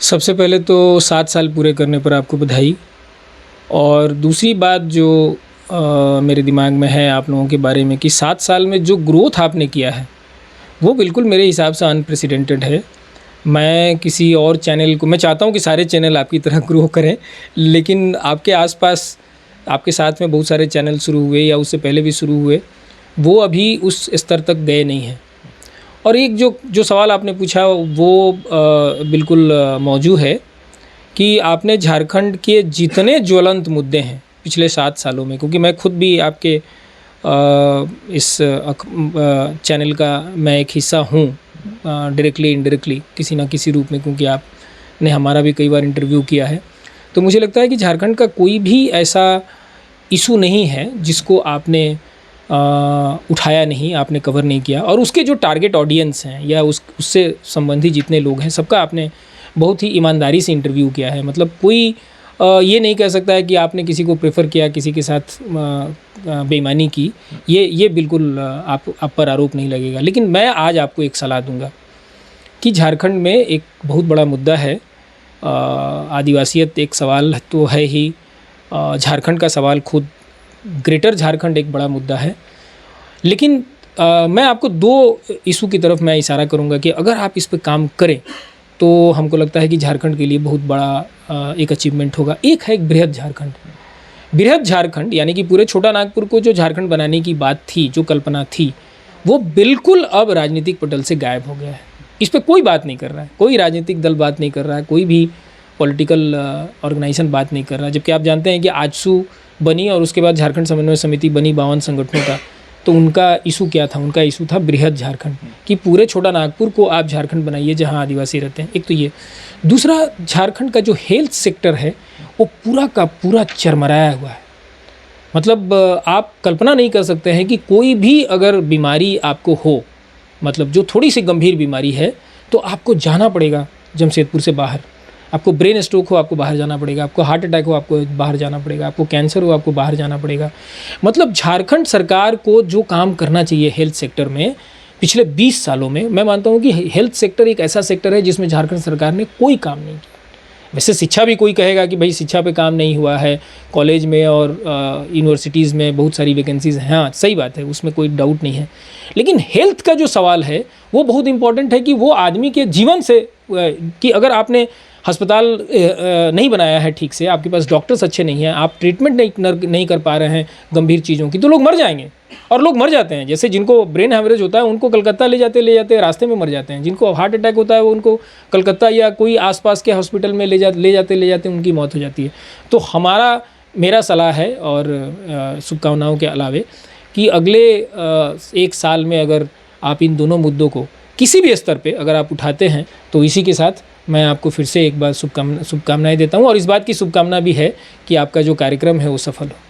सबसे पहले तो 7 साल पूरे करने पर आपको बधाई। और दूसरी बात जो मेरे दिमाग में है आप लोगों के बारे में कि 7 साल में जो ग्रोथ आपने किया है वो बिल्कुल मेरे हिसाब से अनप्रेसिडेंटेड है। मैं किसी और चैनल को मैं चाहता हूँ कि सारे चैनल आपकी तरह ग्रो करें, लेकिन आपके आसपास आपके साथ में बहुत सारे चैनल शुरू हुए या उससे पहले भी शुरू हुए, वो अभी उस स्तर तक गए नहीं हैं। और एक जो जो सवाल आपने पूछा वो बिल्कुल मौजूद है कि आपने झारखंड के जितने ज्वलंत मुद्दे हैं पिछले 7 सालों में, क्योंकि मैं खुद भी आपके इस चैनल का मैं एक हिस्सा हूँ, डायरेक्टली इनडायरेक्टली किसी ना किसी रूप में, क्योंकि आपने हमारा भी कई बार इंटरव्यू किया है। तो मुझे लगता है कि झारखंड का कोई भी ऐसा इशू नहीं है जिसको आपने उठाया नहीं, आपने कवर नहीं किया। और उसके जो टारगेट ऑडियंस हैं या उससे संबंधी जितने लोग हैं सबका आपने बहुत ही ईमानदारी से इंटरव्यू किया है। मतलब कोई ये नहीं कह सकता है कि आपने किसी को प्रेफर किया, किसी के साथ बेईमानी की। ये बिल्कुल आप पर आरोप नहीं लगेगा। लेकिन मैं आज आपको एक सलाह दूंगा कि झारखंड में एक बहुत बड़ा मुद्दा है, आदिवासियत एक सवाल तो है ही, झारखंड का सवाल खुद ग्रेटर झारखंड एक बड़ा मुद्दा है। लेकिन मैं आपको 2 इशू की तरफ मैं इशारा करूंगा कि अगर आप इस पे काम करें तो हमको लगता है कि झारखंड के लिए बहुत बड़ा एक अचीवमेंट होगा। एक है बृहद झारखंड। बृहद झारखंड यानी कि पूरे छोटा नागपुर को जो झारखंड बनाने की बात थी, जो कल्पना थी, वो बिल्कुल अब राजनीतिक पटल से गायब हो गया है। इस पर कोई बात नहीं कर रहा है, कोई राजनीतिक दल बात नहीं कर रहा है, कोई भी पॉलिटिकल ऑर्गेनाइजेशन बात नहीं कर रहा है। जबकि आप जानते हैं कि आजसू बनी और उसके बाद झारखंड समन्वय समिति बनी 52 संगठनों का, तो उनका इशू क्या था? उनका इशू था बृहद झारखंड, कि पूरे छोटा नागपुर को आप झारखंड बनाइए जहां आदिवासी रहते हैं। एक तो ये। दूसरा, झारखंड का जो हेल्थ सेक्टर है वो पूरा का पूरा चरमराया हुआ है। मतलब आप कल्पना नहीं कर सकते हैं कि कोई भी अगर बीमारी आपको हो, मतलब जो थोड़ी सी गंभीर बीमारी है, तो आपको जाना पड़ेगा जमशेदपुर से बाहर। आपको ब्रेन स्ट्रोक हो आपको बाहर जाना पड़ेगा, आपको हार्ट अटैक हो आपको बाहर जाना पड़ेगा, आपको कैंसर हो आपको बाहर जाना पड़ेगा। मतलब झारखंड सरकार को जो काम करना चाहिए हेल्थ सेक्टर में पिछले 20 सालों में, मैं मानता हूँ कि हेल्थ सेक्टर एक ऐसा सेक्टर है जिसमें झारखंड सरकार ने कोई काम नहीं किया। वैसे शिक्षा भी कोई कहेगा कि भाई शिक्षा पे काम नहीं हुआ है, कॉलेज में और यूनिवर्सिटीज़ में बहुत सारी वैकेंसीज़ हैं, हाँ सही बात है, उसमें कोई डाउट नहीं है। लेकिन हेल्थ का जो सवाल है वो बहुत इंपॉर्टेंट है कि वो आदमी के जीवन से, कि अगर आपने अस्पताल नहीं बनाया है ठीक से, आपके पास डॉक्टर्स अच्छे नहीं हैं, आप ट्रीटमेंट नहीं कर पा रहे हैं गंभीर चीज़ों की, तो लोग मर जाएंगे। और लोग मर जाते हैं। जैसे जिनको ब्रेन हैमरेज होता है उनको कलकत्ता ले जाते रास्ते में मर जाते हैं। जिनको हार्ट अटैक होता है वो उनको कलकत्ता या कोई आसपास के हॉस्पिटल में ले जाते उनकी मौत हो जाती है। तो मेरा सलाह है और शुभकामनाओं के अलावे कि अगले 1 साल में अगर आप इन दोनों मुद्दों को किसी भी स्तर पे अगर आप उठाते हैं तो इसी के साथ मैं आपको फिर से एक बार शुभकामनाएं देता हूं। और इस बात की शुभकामना भी है कि आपका जो कार्यक्रम है वो सफल हो।